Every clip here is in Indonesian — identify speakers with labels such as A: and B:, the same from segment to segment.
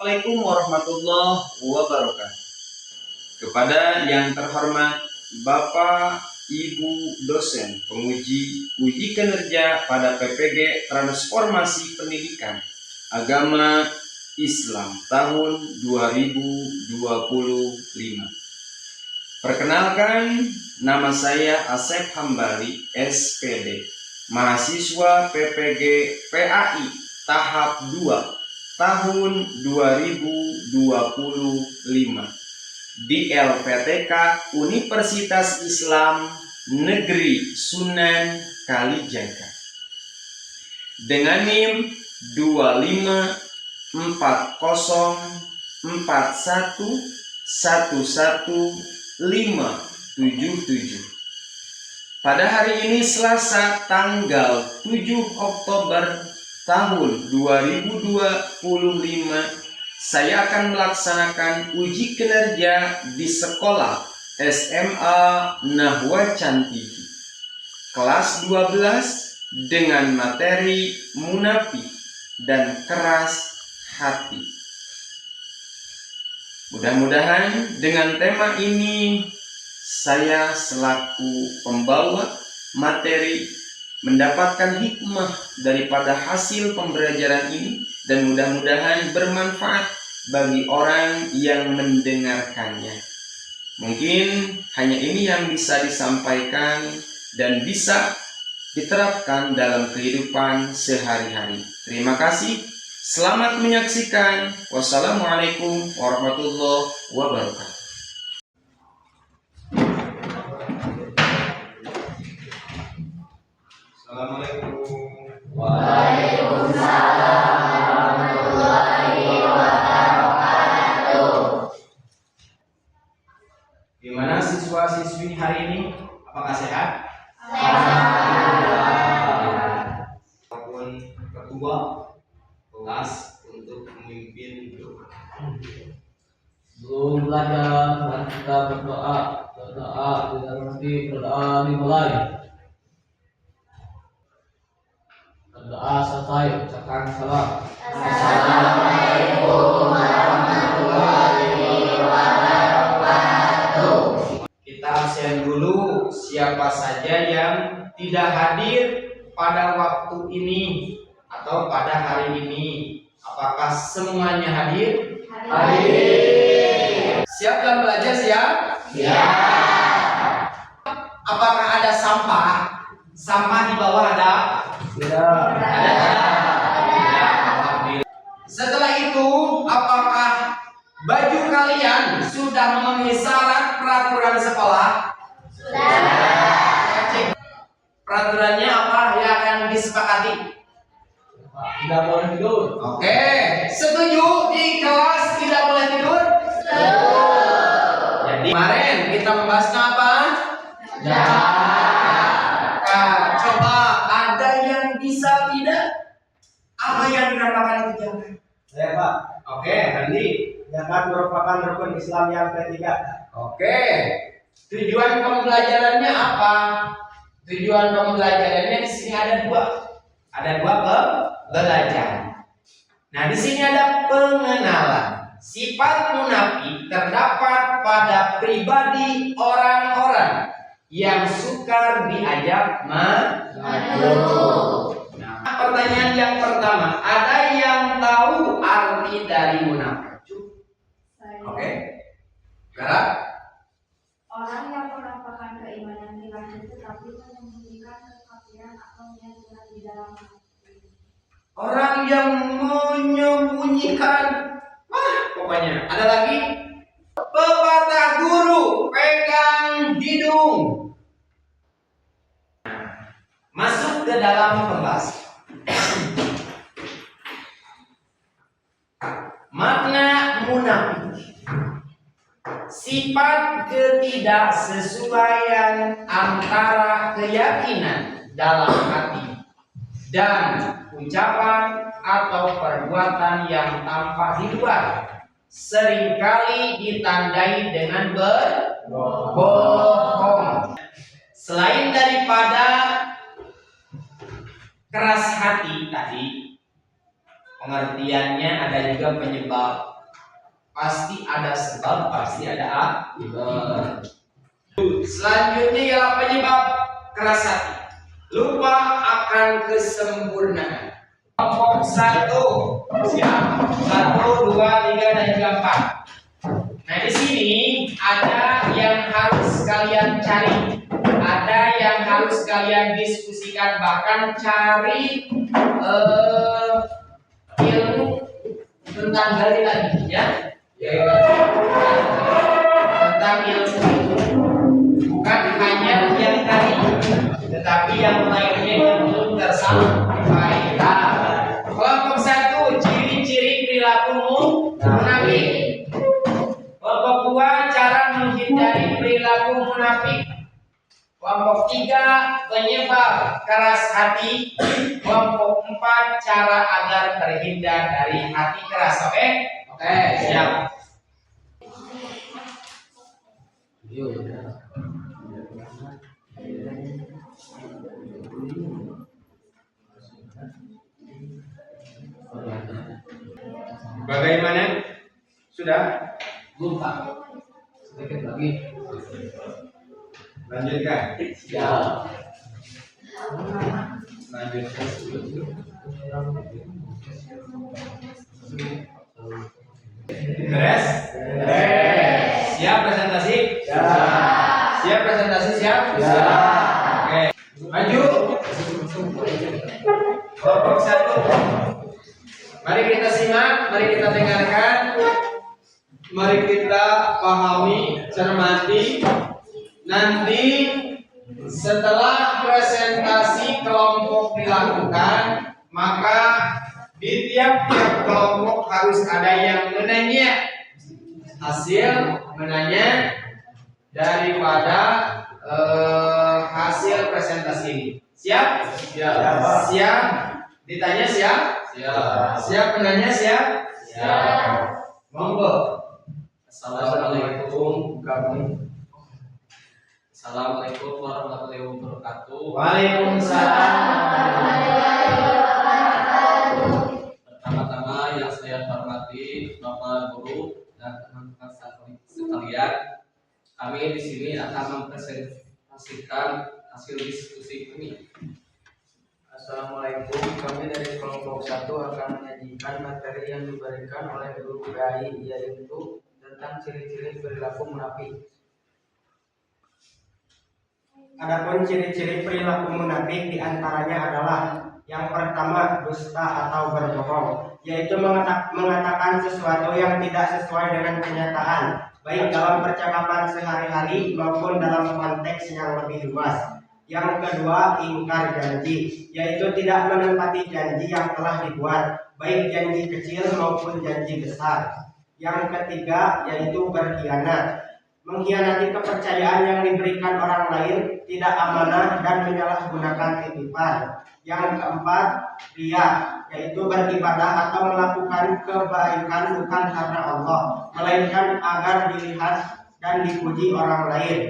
A: Assalamualaikum warahmatullahi wabarakatuh. Kepada yang terhormat Bapak Ibu dosen penguji uji kinerja pada PPG Transformasi Pendidikan Agama Islam tahun 2025. Perkenalkan, nama saya Asep Hambali, SPD, mahasiswa PPG PAI tahap 2 tahun 2025 di LPTK Universitas Islam Negeri Sunan Kalijaga dengan NIM 2540411157. Pada hari ini Selasa tanggal 7 Oktober tahun 2025, saya akan melaksanakan uji kinerja di sekolah SMA Nahwa Cantigi kelas 12 dengan materi munafik dan keras hati. Mudah-mudahan dengan tema ini saya selaku pembawa materi mendapatkan hikmah daripada hasil pembelajaran ini dan mudah-mudahan bermanfaat bagi orang yang mendengarkannya. Mungkin hanya ini yang bisa disampaikan dan bisa diterapkan dalam kehidupan sehari-hari. Terima kasih. Selamat menyaksikan. Wassalamualaikum warahmatullahi wabarakatuh. Assalamualaikum.
B: Waalaikumsalam warahmatullahi wabarakatuh.
A: Gimana siswa-siswi hari ini? Apakah sehat? Apapun ketua kelas untuk memimpin doa.
B: Sebelum belajar, mari kita berdoa. Tidak mesti berdoa dimulai. Berdoa selesai, ucapkan salam. Assalamualaikum warahmatullahi wabarakatuh.
A: Kita absen dulu siapa saja yang tidak hadir pada waktu ini atau pada hari ini. Apakah semuanya hadir?
B: Hadir.
A: Siap dalam belajar, siap?
B: Siap.
A: Apakah ada sampah? Sampah di bawah ada?
B: Tidak.
A: Alhamdulillah. Setelah itu, apakah baju kalian sudah memenuhi syarat peraturan sekolah?
B: Sudah.
A: Peraturannya apa yang akan disepakati?
B: Tidak boleh tidur.
A: Oke, setuju di kelas tidak boleh tidur?
B: Setuju.
A: Jadi kemarin kita membahas apa? Nah, coba ada yang bisa tidak? Apa yang dinamakan itu jangan?
C: Saya Pak,
A: Oke, Randi.
C: zakat merupakan rukun Islam yang ketiga.
A: Oke, tujuan pembelajarannya apa? Tujuan pembelajarannya di sini ada dua. Ada dua pembelajaran. Nah, di sini ada pengenalan. Sifat munafik terdapat pada pribadi orang-orang yang sukar diajak maju. Nah, pertanyaan yang pertama, ada yang tahu arti dari munafik? Oke. Gerak.
D: Orang yang menampakkan keimanan di lahir tetapi menyembunyikan kekafiran atau yang berat di dalam hati.
A: Orang yang menyembunyikan, pokoknya ada lagi. Pepatah guru pegang hidung. Masuk ke dalam pembahasan. Makna munafik. Sifat ketidaksesuaian antara keyakinan dalam hati dan ucapan atau perbuatan yang tampak di luar, seringkali ditandai dengan berbohong. Selain daripada keras hati tadi, Pengertiannya ada juga penyebab. Pasti ada sebab, pasti ada akibat. Selanjutnya ialah penyebab keras hati. Lupa akan kesempurnaan. Kelompok 1, siap? 1, 2, 3, dan juga 4. Nah, di sini ada yang harus kalian cari, ada yang harus kalian diskusikan, bahkan cari ilmu tentang gali lagi, ya. Tentang ilmu itu bukan hanya yang tadi, tetapi yang lainnya yang belum tersampaikan. Kelompok 1, ciri-ciri perilakumu munafik. Kelompok 2, cara menghindari perilaku munafik. Kelompok 3, penyebab keras hati. Kelompok 4, cara agar terhindar dari hati keras. Oke? Oke, siap. Bagaimana? Sudah?
B: Belum Pak. Sedikit lagi.
A: Lanjutkan.
B: Ya.
A: Lanjutkan. Beres? Siap presentasi? Siap presentasi? Siap? Oke. Maju. Kelompok 1. Mari kita simak, mari kita dengarkan, mari kita pahami, cermati. Nanti setelah presentasi kelompok dilakukan, maka di tiap-tiap kelompok harus ada yang menanya hasil daripada hasil presentasi ini. Siap? Siap. Ditanya siap? Siap menanya siap? Monggo.
B: Assalamualaikum warahmatullahi wabarakatuh.
A: Waalaikumsalam.
B: Pertama-tama yang saya hormati Bapak Guru dan teman-teman sekalian, kami di sini akan mempresentasikan hasil diskusi kami.
C: Assalamualaikum. Kami dari kelompok 1 akan menyajikan materi yang diberikan oleh guru PAI, yaitu tentang ciri-ciri perilaku munafik. Adapun ciri-ciri perilaku munafik diantaranya adalah yang pertama, dusta atau berbohong, yaitu mengatakan sesuatu yang tidak sesuai dengan kenyataan, baik dalam percakapan sehari-hari maupun dalam konteks yang lebih luas. Yang kedua, ingkar janji, yaitu tidak menepati janji yang telah dibuat, baik janji kecil maupun janji besar. Yang ketiga, yaitu berkhianat, mengkhianati kepercayaan yang diberikan orang lain, tidak amanah dan menyalahgunakan titipan. Yang keempat, riya, yaitu beribadah atau melakukan kebaikan bukan karena Allah, melainkan agar dilihat dan dipuji orang lain.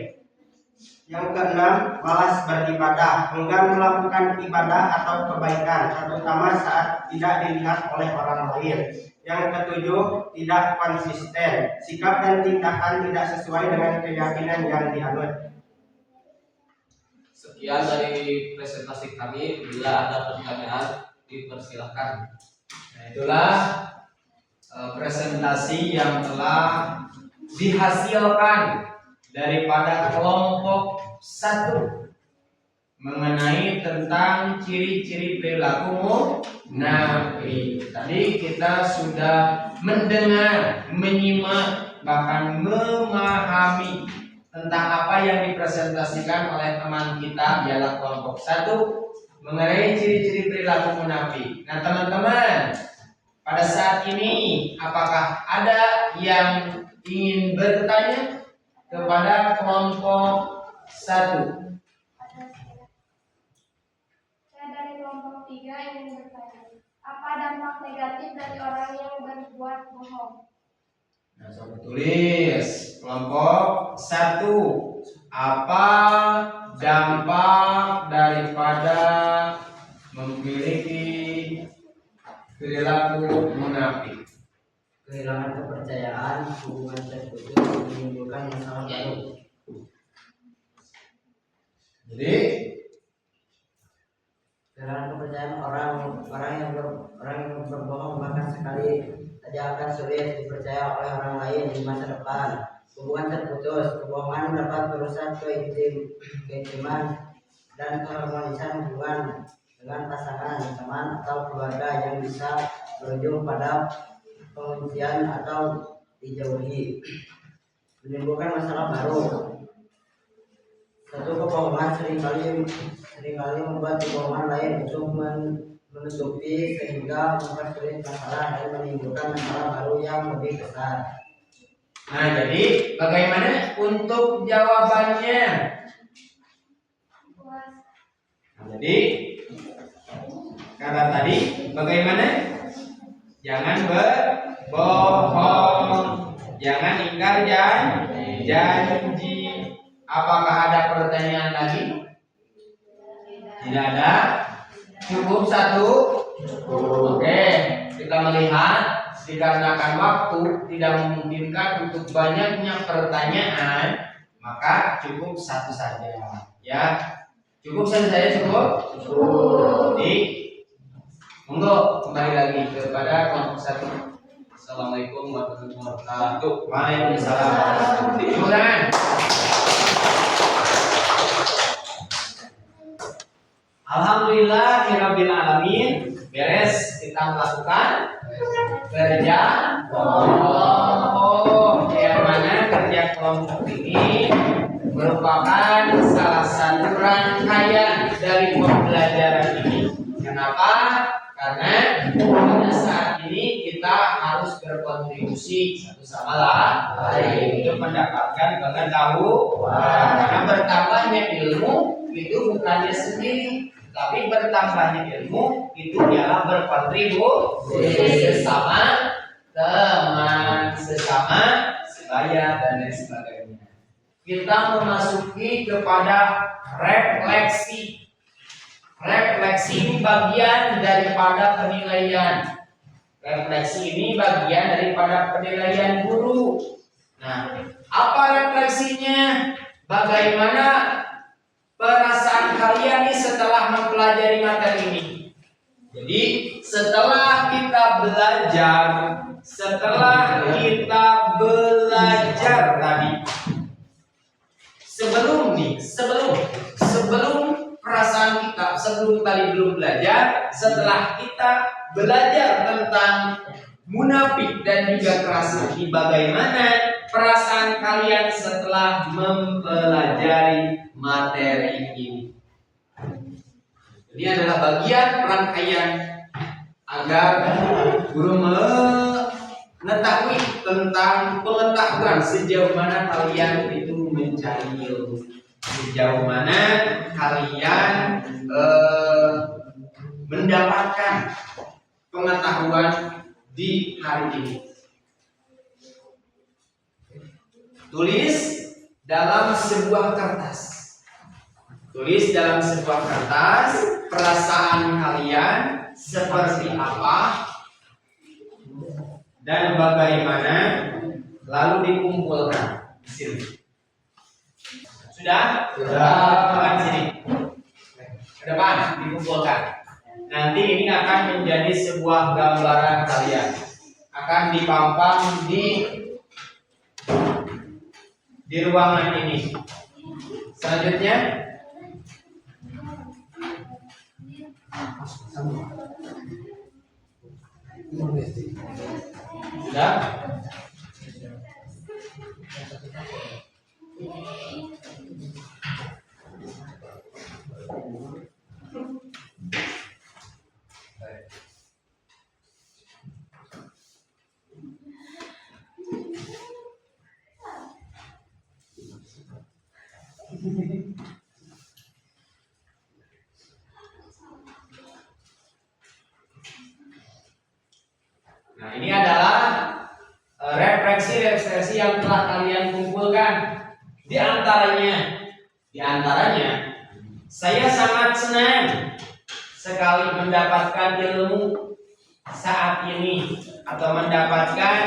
C: Yang keenam, malas beribadah, enggan melakukan ibadah atau kebaikan, terutama saat tidak dilihat oleh orang lain. Yang ketujuh, tidak konsisten, sikap dan tindakan tidak sesuai dengan keyakinan yang dianut.
B: Sekian dari presentasi kami. Bila ada pertanyaan, dipersilakan.
A: Nah, itulah presentasi yang telah dihasilkan daripada kelompok 1 mengenai tentang ciri-ciri perilaku munafik. Tadi kita sudah mendengar, menyimak, bahkan memahami tentang apa yang dipresentasikan oleh teman kita ialah kelompok 1 mengenai ciri-ciri perilaku munafik. Nah, teman-teman, pada saat ini apakah ada yang ingin bertanya kepada kelompok 1?
D: Saya dari kelompok 3 ingin bertanya, apa dampak negatif dari orang yang berbuat bohong?
A: Nah, coba tulis kelompok 1. Apa dampak daripada memiliki perilaku munafik.
E: Kehilangan kepercayaan, hubungan terputus, menimbulkan masalah baru.
A: Jadi
E: Kehilangan kepercayaan orang yang berbohong bahkan sekali saja akan sulit dipercaya oleh orang lain di masa depan. Hubungan terputus, kebohongan dapat merusak keintiman dan keharmonisan hubungan dengan pasangan, teman atau keluarga yang bisa berujung pada pembencian atau dijauhi. Menimbulkan masalah baru. Satu kebohongan seringkali membuat kebohongan lain untuk menutupi sehingga mempersulit masalah dan menimbulkan masalah baru yang lebih besar.
A: Nah, jadi bagaimana untuk jawabannya? Nah, jadi kata tadi bagaimana? Jangan berbohong, jangan ingkar janji. Apakah ada pertanyaan lagi? Tidak ada. Cukup satu. Oke, kita melihat dikarenakan waktu tidak memungkinkan untuk banyaknya pertanyaan, maka cukup satu saja. Ya, cukup satu saja cukup. Jadi, monggo kembali lagi kepada kelompok satu.
B: Assalamualaikum warahmatullahi wabarakatuh.
A: Waalaikumsalam. Silakan. Alhamdulillahirabbil alamin. Beres kita melakukan kerja kelompok. Yang mana kerja kelompok ini merupakan salah satu rangkaian dari pembelajaran ini. Kenapa? Karena pada saat ini kita harus berkontribusi satu sama lain untuk mendapatkan pengetahuan. Karena bertambahnya ilmu itu bukannya sendiri, tapi bertambahnya ilmu itu ialah berkontribusi sesama teman, sesama sebaya dan lain sebagainya. Kita memasuki kepada refleksi. Refleksi ini bagian daripada penilaian. Refleksi ini bagian daripada penilaian guru. Nah, apa refleksinya? Bagaimana perasaan kalian nih setelah mempelajari materi ini? Jadi, setelah kita belajar tadi, sebelum perasaan kita sebelum tadi belum belajar, setelah kita belajar tentang munafik dan juga keras hati, bagaimana perasaan kalian setelah mempelajari materi ini? Ini adalah bagian rangkaian agar guru mengetahui tentang pengetahuan sejauh mana kalian itu mencari ilmu, sejauh mana kalian mendapatkan pengetahuan di hari ini. Tulis dalam sebuah kertas. Tulis dalam sebuah kertas perasaan kalian seperti apa dan bagaimana, lalu dikumpulkan di sini. Sudah? Sudah. Sini. Ke depan dikumpulkan. Nanti ini akan menjadi sebuah gambaran kalian. Akan dipampang di ruangan ini. Selanjutnya sudah? Nah, ini adalah refleksi yang telah kalian kumpulkan. Di antaranya, saya sangat senang sekali mendapatkan ilmu saat ini atau mendapatkan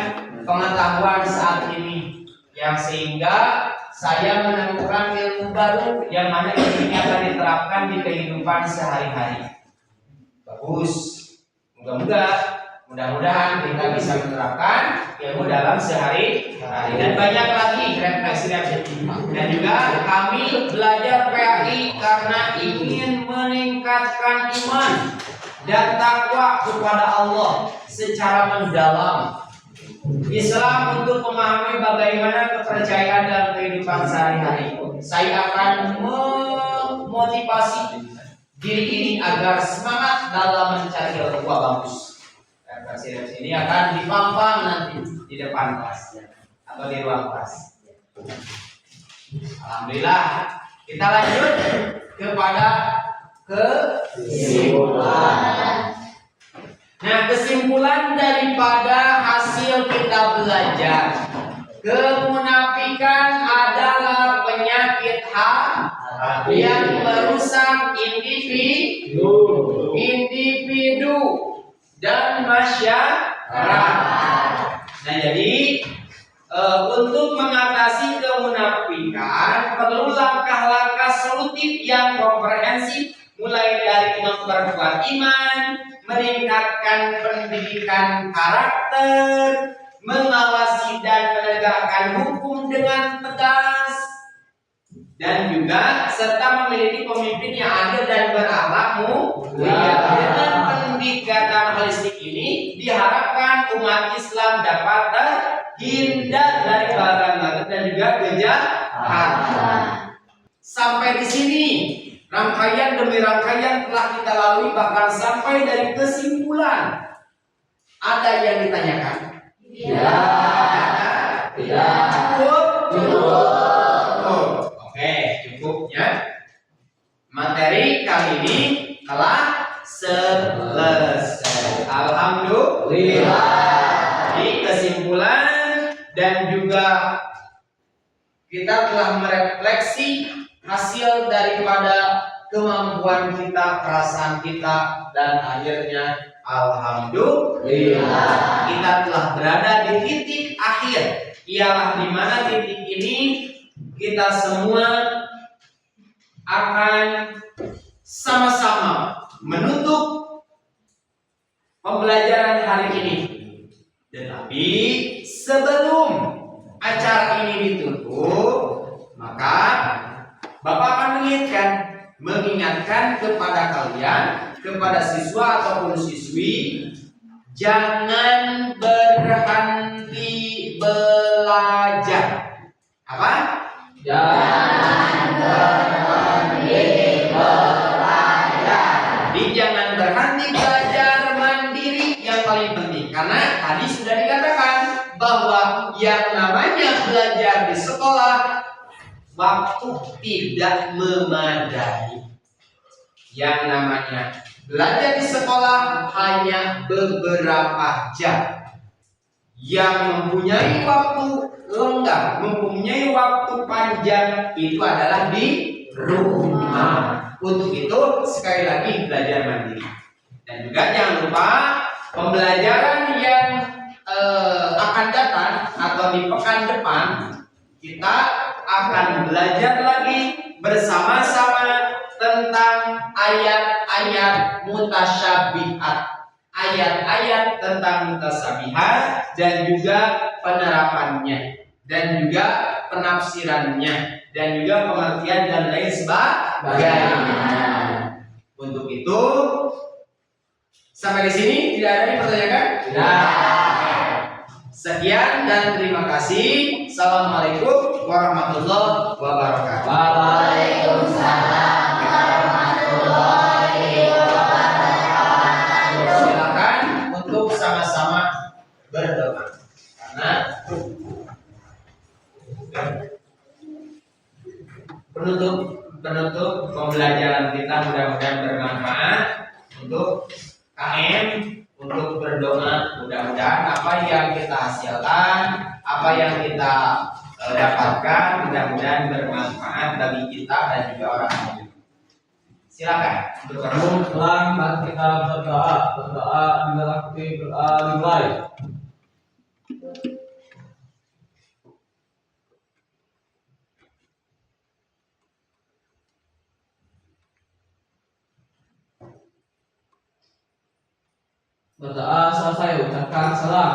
A: pengetahuan saat ini, yang sehingga saya menemukan ilmu baru yang mana ini akan diterapkan di kehidupan sehari-hari. Bagus, mudah-mudahan kita bisa menerapkan ilmu dalam sehari-hari, dan banyak lagi referensi. Dan juga kami belajar PAI karena ingin meningkatkan iman dan takwa kepada Allah secara mendalam. Islam untuk memahami bagaimana kepercayaan dalam kehidupan sehari-hari. Saya akan memotivasi diri ini agar semangat dalam mencari ilmu bagus. Referensi ini akan dipampang nanti di depan kelas atau di ruang kelas. Alhamdulillah, kita lanjut kepada kesimpulan. Nah, kesimpulan daripada hasil kita belajar, kemunafikan adalah penyakit hati yang merusak individu dan masyarakat. Nah, jadi untuk mengatasi kemunafikan perlu langkah-langkah solutif yang komprehensif, mulai dari memperkuat iman, meningkatkan pendidikan karakter, mengawasi dan menegakkan hukum dengan tegas, dan juga serta memiliki pemimpin yang adil dan berakhlak mulia. Dengan pendekatan holistik ini diharapkan umat Islam dapat terhindar dari pelanggaran dan juga kejahatan. Sampai di sini rangkaian demi rangkaian telah kita lalui, bahkan sampai dari kesimpulan. Ada yang ditanyakan? Tidak. Cukup. Oke, cukupnya. Materi kali ini telah selesai. Alhamdulillah. Jadi kesimpulan dan juga kita telah merefleksi hasil daripada kemampuan kita, perasaan kita, dan akhirnya alhamdulillah kita telah berada di titik akhir, ialah di mana titik ini kita semua akan sama-sama menutup pembelajaran hari ini. Tetapi sebelum acara ini ditutup, maka Bapak akan mengingatkan kepada kalian, kepada siswa ataupun siswi, jangan berhenti belajar. Apa? Jangan berhenti belajar. Jadi jangan berhenti belajar mandiri yang paling penting. Karena tadi sudah dikatakan bahwa yang namanya belajar di sekolah waktu tidak memadai. Yang namanya belajar di sekolah hanya beberapa jam. Yang mempunyai waktu lenggang, mempunyai waktu panjang itu adalah di rumah. Untuk itu sekali lagi belajar mandiri. Dan juga jangan lupa pembelajaran yang akan datang atau di pekan depan kita akan belajar lagi bersama-sama tentang ayat-ayat mutasyabihat, ayat-ayat tentang mutasyabihat dan juga penerapannya, dan juga penafsirannya, dan juga pengertian dan lain sebagainya. Untuk itu sampai di sini tidak ada yang dipertanyakan? Tidak. Sekian dan terima kasih. Assalamualaikum warahmatullahi wabarakatuh. Waalaikumsalam warahmatullahi wabarakatuh. Silakan untuk sama-sama berdoa. Karena penutup pembelajaran kita mudah-mudahan bermanfaat untuk KM, untuk berdoa. Mudah-mudahan apa yang kita hasilkan, apa yang kita dapatkan, mudah-mudahan bermanfaat bagi kita dan juga orang lain. Silakan berdoa.
B: Pulang dan kita berdoa dimulai. Berdoa selesai, ucapkan salam.